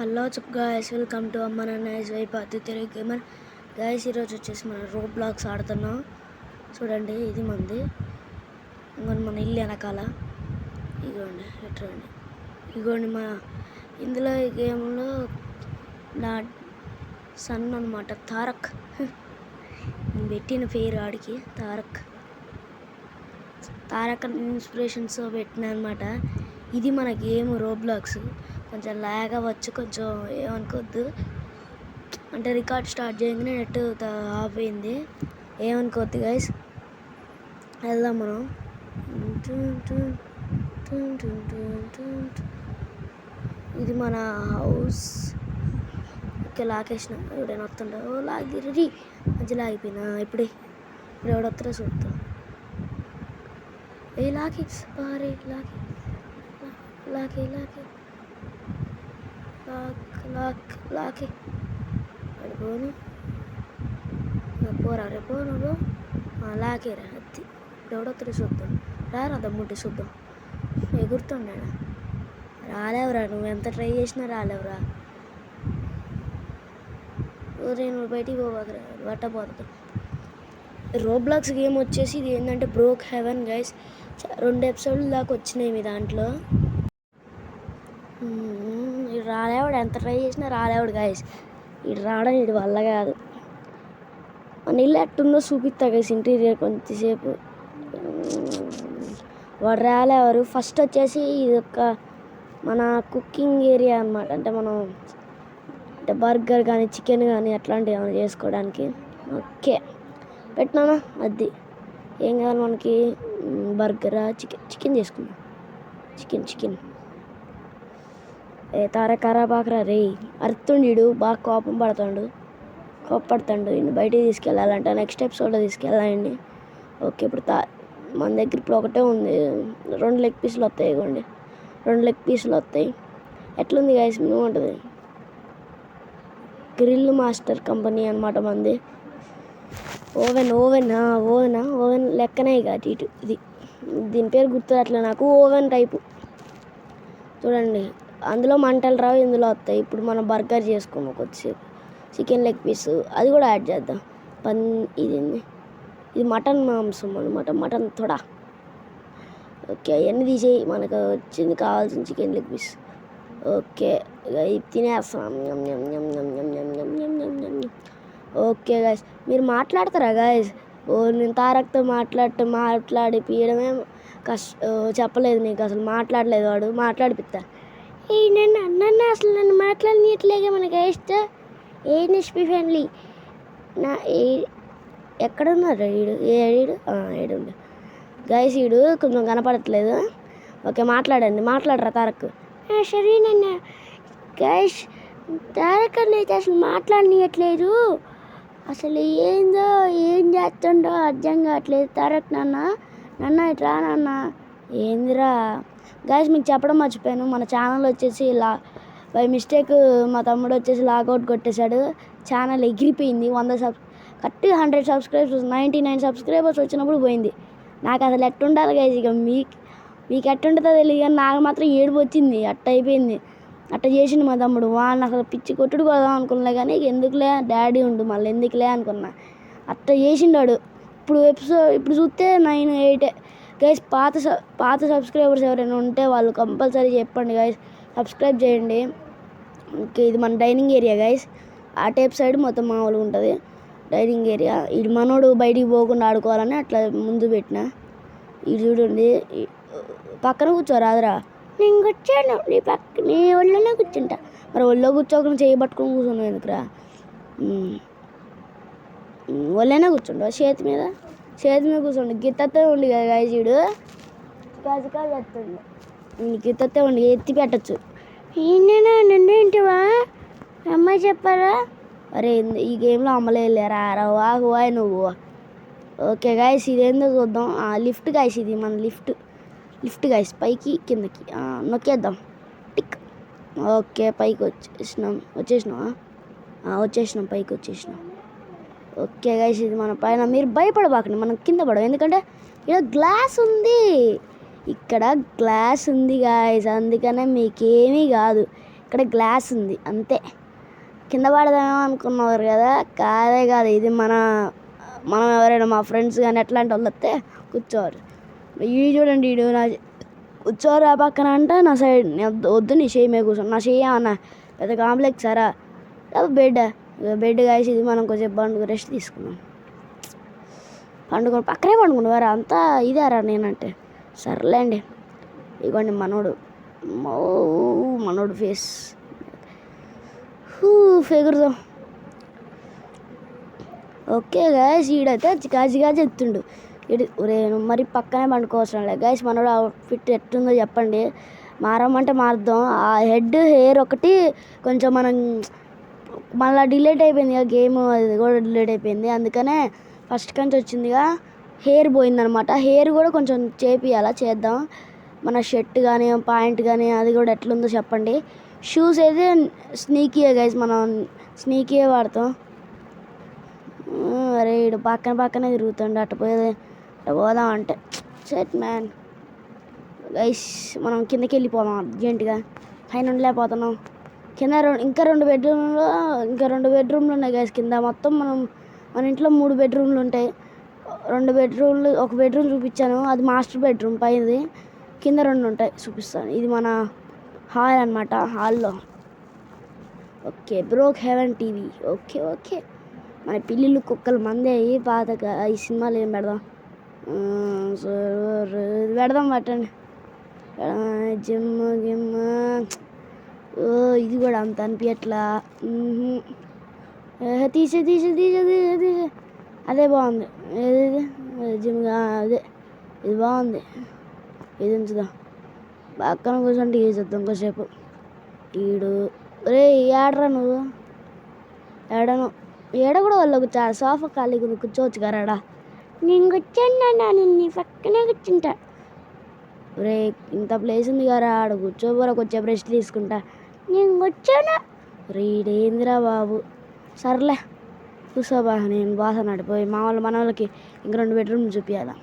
Hello guys, welcome to అమ్మ నాన్న is why Paathu Telugu gamer. Guys, ఈరోజు వచ్చేసి మనం రోబ్లాక్స్ ఆడుతున్నాం. చూడండి, ఇది మంది ఇంకొని మన ఇల్లు వెనకాల. ఇగోండి, ఎట్రండి, ఇగోండి మా ఇందులో ఈ గేమ్లో నా సన్ అనమాట తారక్. నేను పెట్టిన పేరు ఆడికి తారక్ ఇన్స్పిరేషన్స్ పెట్టిన అనమాట. ఇది మన గేమ్ రోబ్లాక్స్. కొంచెం లాగ్ అవ్వచ్చు, కొంచెం ఏమనుకోవద్దు. అంటే రికార్డ్ స్టార్ట్ చేయగానే నెట్ ఆఫ్ అయింది, ఏమనుకోవద్దు గైస్. వెళ్దాం మనం. ఇది మన హౌస్. ఓకే, లాకేసిన. ఎవడైనా వస్తుండ? ఓ లాగిరి మధ్యలో ఆగిపోయినా. ఇప్పుడు ఎవడొస్తారో చూద్దాం. ఏ లాకి బారే లాకి లాకి లాకి లాక్ లాకి పడిపోను. పోరా రే, పోను లాకేరా. అత్తి ఇప్పుడు ఎవడొత్తాడు చూద్దాం. రారా దమ్ముంటే చూద్దాం. ఎగురుతున్నాడా? రాలేవురా, నువ్వు ఎంత ట్రై చేసినా రాలేవురా. నువ్వు బయటికి పోవద్దురా, పట్టబోతుంది. రోబ్లాక్స్ గేమ్ వచ్చేసి ఇది ఏంటంటే బ్రోక్ హెవెన్ గైస్. 2 ఎపిసోడ్ల దాకా వచ్చినాయి మీ దాంట్లో. రాలేవాడు, ఎంత ట్రై చేసినా రాలేవాడు గైస్. ఇటు రావడం ఇటు వల్ల కాదు. మన ఇల్లు ఎట్టుందో చూపిస్తా గైస్, ఇంటీరియర్ కొంచెంసేపు. వాడు రాలేవారు. ఫస్ట్ వచ్చేసి ఇది ఒక మన కుకింగ్ ఏరియా అనమాట. అంటే మనం అంటే బర్గర్ కానీ చికెన్ కానీ అట్లాంటివి ఏమైనా చేసుకోవడానికి. ఓకే, పెట్టినానా? అది ఏం కావాలి మనకి? బర్గరా, చికెన్ చేసుకుందాం. చికెన్ తారకారా బాకరా రే. అరుతుండు, బాగా కోపడతాడు. ఇన్ని బయటికి తీసుకెళ్ళాలంట, నెక్స్ట్ ఎపిసోడ్లో తీసుకెళ్ళాలండి. ఓకే, ఇప్పుడు మన దగ్గర ఇప్పుడు ఒకటే ఉంది. 2 లెగ్ పీసులు వస్తాయి. ఇవ్వండి, 2 లెగ్ పీసులు వస్తాయి. ఎట్లుంది గైస్? ఉంటుంది గ్రిల్ మాస్టర్ కంపెనీ అనమాట మంది. ఓవెన్ లెక్కనే కాదు ఇటు. దీని పేరు గుర్తు అట్లా నాకు. ఓవెన్ టైపు చూడండి. అందులో మంటలు రావు, ఇందులో వస్తాయి. ఇప్పుడు మనం బర్గర్ చేసుకున్నాం కొద్దిసేపు. చికెన్ లెగ్ పీసు అది కూడా యాడ్ చేద్దాం. ఇది మటన్ మాంసం అనమాట, మటన్ తొడ. ఓకే, అవన్నీ తీసేయి. మనకు వచ్చింది కావాల్సిన చికెన్ లెగ్ పీస్. ఓకే, తినేస్తాం. ఓకే గాయస్, మీరు మాట్లాడతారా గాయస్? నేను తారక్తో మాట్లాడి పీయడమే చెప్పలేదు నీకు. అసలు మాట్లాడలేదు వాడు. మాట్లాడిపిస్తా. నన్ను అసలు నన్ను మాట్లాడనీయట్లేగా మనకి ఇష్టం. ఏ నిష్పి ఫ్యామిలీ నా ఎక్కడున్నారు? ఏడు గాయస్, ఈడు కొంచెం కనపడట్లేదు. ఓకే, మాట్లాడరా తారక్. సరేనన్న. గాయస్, తారక్ అయితే అసలు మాట్లాడనీయట్లేదు. అసలు ఏందో ఏం చేస్తుండో అర్థం కావట్లేదు. తారక్ నాన్న ఇట్రా నాన్న. ఏందిరా గాయస్, మీకు చెప్పడం మర్చిపోయాను. మన ఛానల్ వచ్చేసి బై మిస్టేక్ మా తమ్ముడు వచ్చేసి లాగౌట్ కొట్టేశాడు. ఛానల్ ఎగిరిపోయింది. కరెక్ట్గా 100 సబ్స్క్రైబర్స్ 99 సబ్స్క్రైబర్స్ వచ్చినప్పుడు పోయింది. నాకు అసలు ఎట్టుండాలి గాయస్. ఇక మీకు ఎట్టుంటుందో తెలియదు, కానీ నాకు మాత్రం ఏడుపు వచ్చింది. అయిపోయింది. అట్ట చేసిండు మా తమ్ముడు. వాళ్ళని అసలు పిచ్చి కొట్టుడు కొడదాం అనుకున్నా, కానీ ఎందుకులే డాడీ ఉండు మళ్ళీ ఎందుకులే అనుకున్నా. అట్ట చేసిండాడు. ఇప్పుడు చూస్తే 9, 8 గైస్. పాత సబ్స్క్రైబర్స్ ఎవరైనా ఉంటే వాళ్ళు కంపల్సరీ చెప్పండి గైస్, సబ్స్క్రైబ్ చేయండి. ఓకే, ఇది మన డైనింగ్ ఏరియా గైస్. ఆ టైప్ సైడ్ మొత్తం మామూలుగా ఉంటుంది డైనింగ్ ఏరియా. ఇది మనోడు బయటికి పోకుండా ఆడుకోవాలని అట్లా ముందు పెట్టిన. ఇది చూడండి, పక్కన కూర్చోరాదురా. నేను కూర్చోను, నీ ఒళ్ళోనే కూర్చుంటా. మరి ఒళ్ళో కూర్చోకుండా చేయబట్టుకొని కూర్చున్నావు ఎందుకురా? ఒళ్ళైనా కూర్చుంటావు. చేతి మీద కూర్చోండి. గిత్తతే ఉండి కదా గాయజీడు, కాజు వస్తుండే. గిత్తతే ఉండి ఎత్తి పెట్టచ్చు. నన్నేంటివా అమ్మాయి చెప్పారా? అరే, ఈ గేమ్లో అమ్మలేరా వాయ్ నువ్వు. ఓకే గాయస్, ఇదేందో చూద్దాం. లిఫ్ట్ గాయస్, ఇది మన లిఫ్ట్ గాయస్. పైకి కిందకి నొక్కేద్దాం. టిక్. ఓకే, పైకి వచ్చేసినాం పైకి వచ్చేసినాం. ఓకే గైస్, ఇది మన పైన. మీరు భయపడబాకండి, మనం కింద పడవు. ఎందుకంటే ఇక్కడ గ్లాస్ ఉంది గాయస్. అందుకనే మీకేమీ కాదు. ఇక్కడ గ్లాస్ ఉంది అంతే. కింద పడదామో అనుకున్నారు కదా, కాదే కాదు. ఇది మనం ఎవరైనా మా ఫ్రెండ్స్ కానీ ఎట్లాంటి వాళ్ళు వస్తే కూర్చోరు. ఈ చూడండి వీడు నా కూర్చోరు ఆ పక్కన అంటే నా సైడ్ వద్దు నీ చేయి మీద కూర్చోండి. నా చేయి అన్న పెద్ద కాంప్లెక్స్ సారా బెడ్ కాసి ఇది మనం కొంచెం రెస్ట్ తీసుకున్నాం. పక్కనే పండుకునేవారా అంతా ఇదారా నేనంటే. సర్లేండి ఇగోండి మనోడు ఫేస్ ఫెగురుదాం. ఓకే గాయస్, ఈడైతే చికాచిగా చెప్తుండు ఒరే మరి పక్కనే పండుకోవచ్చం లేదు గాయస్. మనోడు అవుట్ఫిట్ ఎట్టుందో చెప్పండి, మారమంటే మారుద్దాం. ఆ హెయిర్ ఒకటి కొంచెం మనం మళ్ళీ డిలీట్ అయిపోయింది కదా గేమ్, అది కూడా డిలీట్ అయిపోయింది. అందుకనే ఫస్ట్ కంచి వచ్చిందిగా హెయిర్ పోయిందనమాట. హెయిర్ కూడా కొంచెం చేద్దాం. మన షర్ట్ కానీ ప్యాంట్ కానీ అది కూడా ఎట్లుందో చెప్పండి. షూస్ అయితే స్నీకీయే గైస్, మనం స్నీకీయే వాడతాం. అరే ఇడు పక్కనే తిరుగుతుండే అట్ట పోదాం అంటే సెట్ మ్యాన్. గైస్ మనం కిందకి వెళ్ళిపోదాం అర్జెంటుగా, పైన ఉండలేకపోతున్నాం. కింద ఇంకా రెండు బెడ్రూమ్లు ఉన్నాయి గైస్ కింద. మొత్తం మన ఇంట్లో 3 బెడ్రూమ్లు ఉంటాయి. 2 బెడ్రూమ్లు, ఒక బెడ్రూమ్ చూపించాను, అది మాస్టర్ బెడ్రూమ్ పైనది. కింద 2 ఉంటాయి చూపిస్తాను. ఇది మన హాల్ అనమాట. హాల్లో ఓకే బ్రోక్ హెవెన్ టీవీ. ఓకే మన పిల్లిలు కుక్కలు మందే అయ్యి పాతగా ఈ సినిమాలు ఏం పెడదాం, పెడదాం పట్టండి. జిమ్ ఇది కూడా అంత అనిపించట్లా. తీసే అదే బాగుంది. ఏది జిమ్ అదే ఇది బాగుంది. ఇది ఉంచుదాం. పక్కన కూర్చొని టీవీ చూద్దాం ఇంకోసేపు. ఈడు రే ఏడరా నువ్వు, ఏడ కూడా వాళ్ళకు సోఫా ఖాళీగా కూర్చోవచ్చు కరాడా. నేను కూర్చున్నా, నీ పక్కనే కూర్చుంటా. రే ఇంత ప్లేస్ ఉంది కదా ఆడ కూర్చోబోరా, కొంచెం రెస్ట్ తీసుకుంటా. నేను కూర్చోనా రీడేంద్రా బాబు. సర్లే కూర్చోబా, నేను బాస నడిపోయి మన వాళ్ళకి ఇంక 2 బెడ్రూమ్ చూపించాలా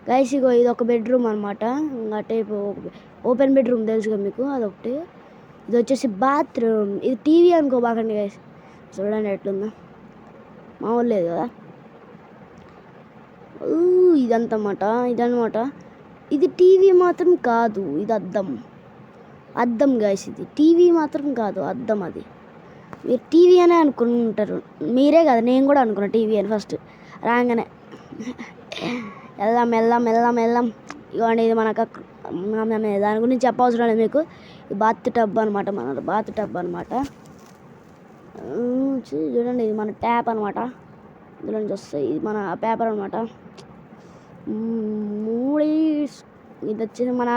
గైస్. ఇగో ఇది ఒక బెడ్రూమ్ అనమాట. అటే ఓపెన్ బెడ్రూమ్ తెలుసుగా మీకు, అదొకటి. ఇది వచ్చేసి బాత్రూమ్. ఇది టీవీ అనుకో బాకండి గైస్. చూడండి ఎట్లుందో, మామూలు లేదు కదా. ఇదన్నమాట. ఇది టీవీ మాత్రం కాదు, ఇది అద్దం గైస్. ఇది టీవీ మాత్రం కాదు, అద్దం. అది మీరు టీవీ అనే అనుకుంటారు, మీరే కదా, నేను కూడా అనుకున్నా టీవీ అని ఫస్ట్ రాగానే. వెళ్దాం. ఇవ్వండి ఇది మనకు దాని గురించి చెప్పవసరం లేదు మీకు. బాత్ టబ్ అనమాట, మన బాత్ టబ్ అనమాట. చూడండి ఇది మన ట్యాప్ అనమాట. ఇందులో నుంచి వస్తాయి. ఇది మన పేపర్ అనమాట. ఇది వచ్చేసి మన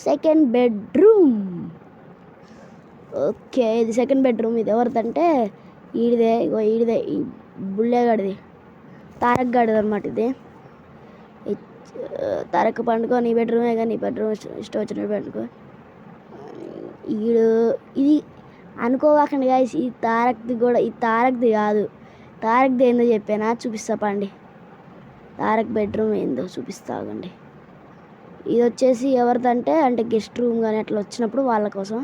సెకండ్ బెడ్రూమ్. ఓకే ఇది సెకండ్ బెడ్రూమ్. ఇది ఎవరిదంటే ఈడిదే ఈ బుల్లేగాడిది, తారక్ గాడిది అనమాట. ఇది తారక్ పండుకో, నీ బెడ్రూమే కానీ నీ బెడ్రూమ్ ఇష్టం వచ్చినట్టు పండుకో. ఇది అనుకోవాకండి గాయస్, ఈ తారక్ది కాదు. తారక్ది ఏందో చెప్పానా, చూపిస్తా పండి. తారక్ బెడ్రూమ్ ఏందో చూపిస్తాగండి. ఇది వచ్చేసి ఎవరిదంటే అంటే గెస్ట్ రూమ్ కానీ అట్లా వచ్చినప్పుడు వాళ్ళ కోసం.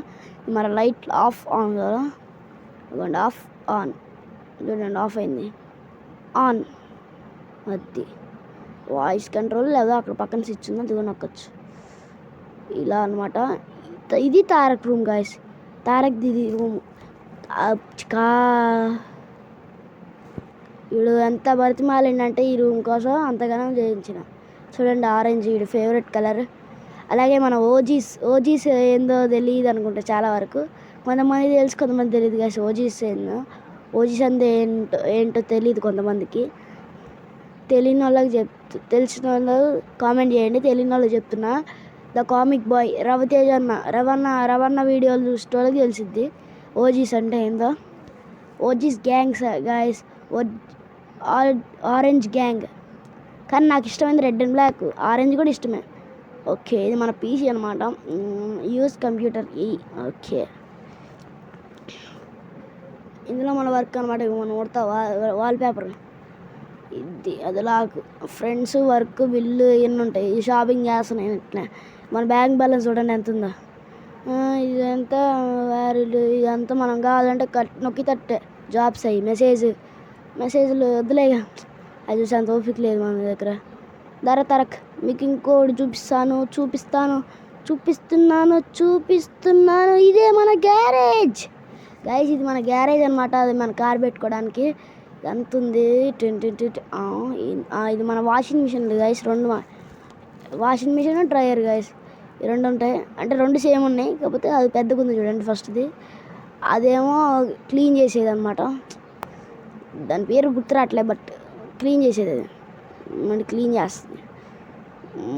మన లైట్ ఆన్ కదా, ఇదిగోండి ఆన్ చూడండి, ఆఫ్ అయింది. ఆన్ అది వాయిస్ కంట్రోల్ లేదా అక్కడ పక్కన స్విచ్ ఉందో దిగు నొక్కొచ్చు. ఇలా అనమాట. ఇది తారక్ రూమ్ గాయస్. తారక్ దిది రూమ్. వీడు ఎంత బతిమాలిండంటే ఈ రూమ్ కోసం అంతగానో చేయించిన. చూడండి ఆరెంజ్ వీడు ఫేవరెట్ కలర్. అలాగే మన ఓజీస్ ఏందో తెలియదు అనుకుంటా చాలా వరకు. కొంతమంది తెలుసు, కొంతమంది తెలియదు గాయస్. ఓజీస్ అంటే ఏంటో తెలియదు కొంతమందికి. తెలియని వాళ్ళకి తెలిసిన వాళ్ళు కామెంట్ చేయండి. తెలియని వాళ్ళకి చెప్తున్నా. ద కామిక్ బాయ్ రవితేజ రవణ వీడియోలు చూసే వాళ్ళకి తెలిసిద్ది ఓజీస్ అంటే ఏందో. OGs gangs guys, orange gang. కానీ నాకు ఇష్టమైంది రెడ్ అండ్ బ్లాక్. ఆరెంజ్ కూడా ఇష్టమే. ఓకే ఇది మన పీసీ అనమాట. యూస్ కంప్యూటర్ ఓకే ఇందులో మన వర్క్ అనమాట. మనం కొడతా వాల్పేపర్. ఇది అది లాకు ఫ్రెండ్స్ వర్క్ బిల్లు ఇవన్నీ ఉంటాయి. షాపింగ్ చేస్తున్నాయి ఇట్లా. మన బ్యాంక్ బ్యాలెన్స్ చూడండి ఎంత ఉందో. ఇదంతా వారీలు ఇదంతా మనం కావాలంటే నొక్కి తట్టే జాబ్స్ అయ్యి మెసేజ్లు వద్దులేగా అది చూసి అంత ఓపిక లేదు మన దగ్గర. తరక్ మీకు ఇంకోటి చూపిస్తున్నాను. ఇదే మన గ్యారేజ్ గైస్, ఇది మన గ్యారేజ్ అనమాట. అది మన కార్ పెట్టుకోవడానికి ఎంత ఉంది. ఇది మన washing machine guys. 2 washing machine, dryer guys, ఈ 2 ఉంటాయి. అంటే 2 సేమ్ ఉన్నాయి, కాకపోతే అది పెద్దగా ఉంది చూడండి ఫస్ట్ది. అదేమో క్లీన్ చేసేది అనమాట. దాని పేరు గుర్తురాట్లే, బట్ క్లీన్ చేసేది అది. మనకి క్లీన్ చేస్తుంది.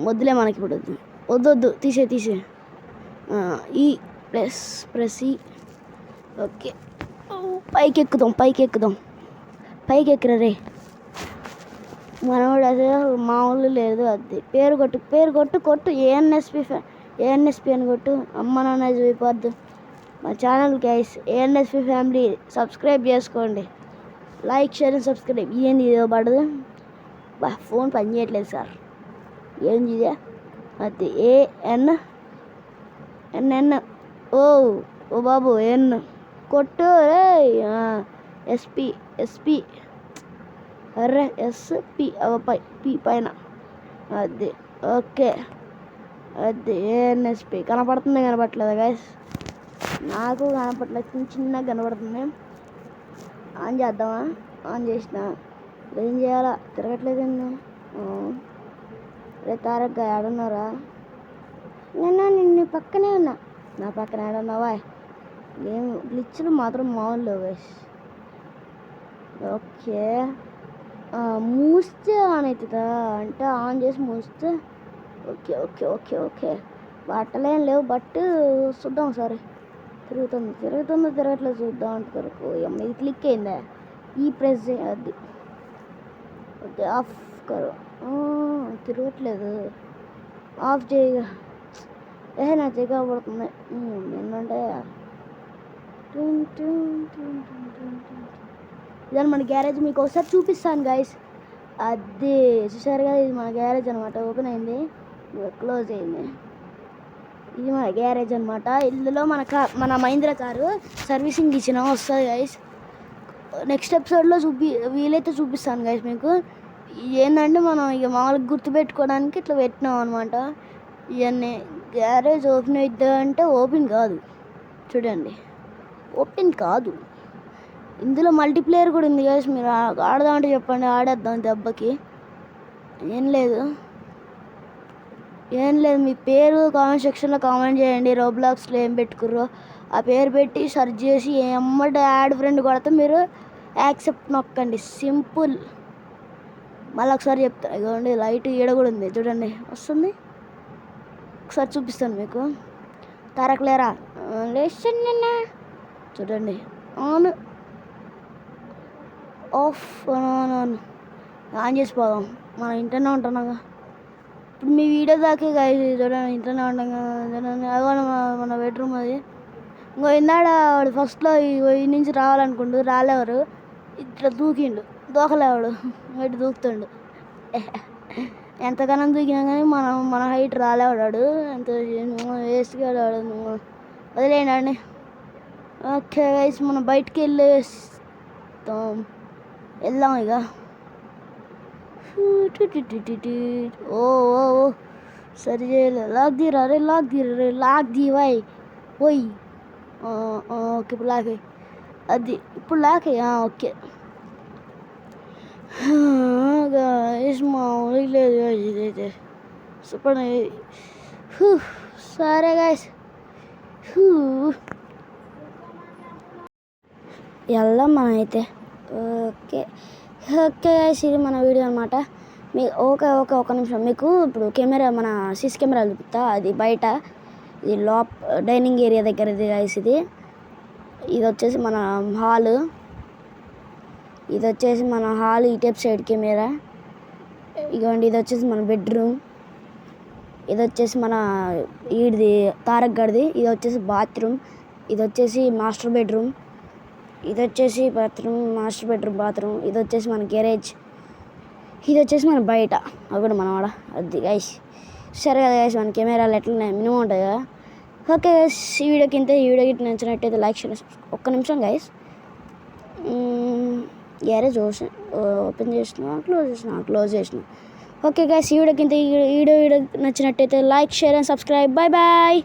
వద్దులే మనకి ఇప్పుడు వద్దు తీసే ఈ ప్రెస్ ఈ. ఓకే, పైకి ఎక్కుదాం. పైకి ఎక్కరా రే. మనోడు అదే మామూలు లేదు. అది పేరు కొట్టు ఏఎన్ఎస్పి అని కొట్టు. అమ్మ నాన్న చూపొద్దు మా ఛానల్ గైస్. ఏఎన్ఎస్పి ఫ్యామిలీ సబ్స్క్రైబ్ చేసుకోండి. Like, share and subscribe. ఏంది ఇదో పడదు. ఫోన్ పని చేయట్లేదు సార్. ఏంది ఇదే? అది ఏఎన్ ఓ బాబు ఎన్ కొట్టు. ఎస్పి అర్రే ఎస్పి పి పైన అది. ఓకే, అది ఏఎన్ఎస్పి కనపడట్లేదా గైస్? నాకు కనపడట్లేదు, చిన్నగా కనపడుతుంది. ఆన్ చేద్దామా? ఆన్ చేసిన ఏం చేయాలా? తిరగట్లేదండి. రే తారక్ గారు ఆడున్నారా? నిన్ను పక్కనే ఉన్నా. నా పక్కన ఆడున్నావా? ఏం గ్లిచ్లు మాత్రం మామూలు గైస్. ఓకే, మూస్తే ఆన్ అవుతుందా? అంటే ఆన్ చేసి మూస్తే ఓకే. బట్టలేం లేవు, బట్ చూద్దాం ఒకసారి. తిరగట్లేదు చూద్దాం అంటే వరకు. ఇది క్లిక్ అయిందా? ఈ ప్రెస్ అది. ఓకే, ఆఫ్ కరు. తిరగట్లేదు, ఆఫ్ చేయగా. నా చెయ్యి పడుతుంది ఏంటంటే. ఇదని మన గ్యారేజ్. మీకు ఒకసారి చూపిస్తాను గైస్. అది చూసారు కదా, ఇది మన గ్యారేజ్ అనమాట. ఓపెన్ అయింది, క్లోజ్ అయింది. ఇది మన గ్యారేజ్ అనమాట. ఇందులో మన మహీంద్రా కారు సర్వీసింగ్ ఇచ్చిన వస్తుంది గైస్. నెక్స్ట్ ఎపిసోడ్లో వీలైతే చూపిస్తాను గైస్ మీకు. ఏంటంటే మనం ఇక మామూలుగా గుర్తుపెట్టుకోవడానికి ఇట్లా పెట్టినాం అనమాట. ఇవన్నీ గ్యారేజ్ ఓపెన్ అవుద్దా అంటే ఓపెన్ కాదు. చూడండి, ఓపెన్ కాదు. ఇందులో మల్టీప్లేయర్ కూడా ఉంది గైస్. మీరు ఆడదామంటే చెప్పండి, ఆడేద్దాం దెబ్బకి. ఏం లేదు. మీ పేరు కామెంట్ సెక్షన్లో కామెంట్ చేయండి. రోబ్లాక్స్లో ఏం పెట్టుకుర్రో ఆ పేరు పెట్టి సెర్చ్ చేసి ఎమ్మటే యాడ్ ఫ్రెండ్ కొడితే మీరు యాక్సెప్ట్ నొక్కండి. సింపుల్. మళ్ళీ ఒకసారి చెప్తాను. ఇదిగోండి, లైట్ ఈడ కూడా ఉంది చూడండి, వస్తుంది. ఒకసారి చూపిస్తాను మీకు. తారకలేరా లేచన్నా చూడండి. ఆన్ ఆఫ్ ఆన్ చేసిపోదాం. మనం ఇంటనే ఉంటున్నాగా. ఇప్పుడు మీ వీడియో దాకే గాయస్ చూడండి, ఇంటనే ఉంటాం కదా. చూడండి, అది మన బెడ్రూమ్. అది ఇంకో ఇందాడ వాడు ఫస్ట్లో ఈ నుంచి రావాలనుకుండు, రాలేవారు. ఇట్లా దూకలేవాడు. ఇటు దూకుతుండు. ఎంతగానో దూకినా కానీ మన హైట్ రాలేవాడు. ఎంత వేస్ట్గా వాడు. వదిలేయండి. ఓకే గైస్, మనం బయటికి వెళ్దాం ఇక. ఓ సరి చేయలే. లాక్ తీవాయి పోయి. ఓకే, ఇప్పుడు లాక్ అయ్యి. అది ఇప్పుడు లాక్ అయ్యా. ఓకే మామూలు లేదు ఇదైతే సూపర్. సరే గైస్, వెళ్దాం మనం అయితే. ఓకే గైస్, ఇది మన వీడియో అనమాట. ఒక నిమిషం. మీకు ఇప్పుడు కెమెరా, మన సిసి కెమెరా చూపిస్తా. అది బయట, ఇది డైనింగ్ ఏరియా దగ్గర ఇది గైస్. ఇది వచ్చేసి మన హాలు. ఈ టైప్ సైడ్ కెమెరా. ఇదిగోండి, ఇది వచ్చేసి మన బెడ్రూమ్. ఇది వచ్చేసి మన తారక్ గడిది. ఇది వచ్చేసి బాత్రూమ్. ఇది వచ్చేసి మాస్టర్ బెడ్రూమ్. ఇది వచ్చేసి మాస్టర్ బెడ్రూమ్, బాత్రూమ్. ఇది వచ్చేసి మన గ్యారేజ్. ఇది వచ్చేసి మన బయట. అవి కూడా మన వాడ. అది గైస్ సరే కదా గైస్, మన కెమెరాలు ఎట్లున్నాయి మినిమం ఉంటాయి కదా. ఓకే గైస్, ఈ వీడియోకి ఇంతే. ఈ వీడియోకి నచ్చినట్టయితే లైక్ షేర్. ఒక్క నిమిషం గైస్, గ్యారేజ్ ఓపెన్ చేసిన క్లోజ్ చేసిన. ఓకే గైస్, ఈ వీడియోకి ఇంత. ఈ వీడియో నచ్చినట్టయితే like share and subscribe. Bye bye.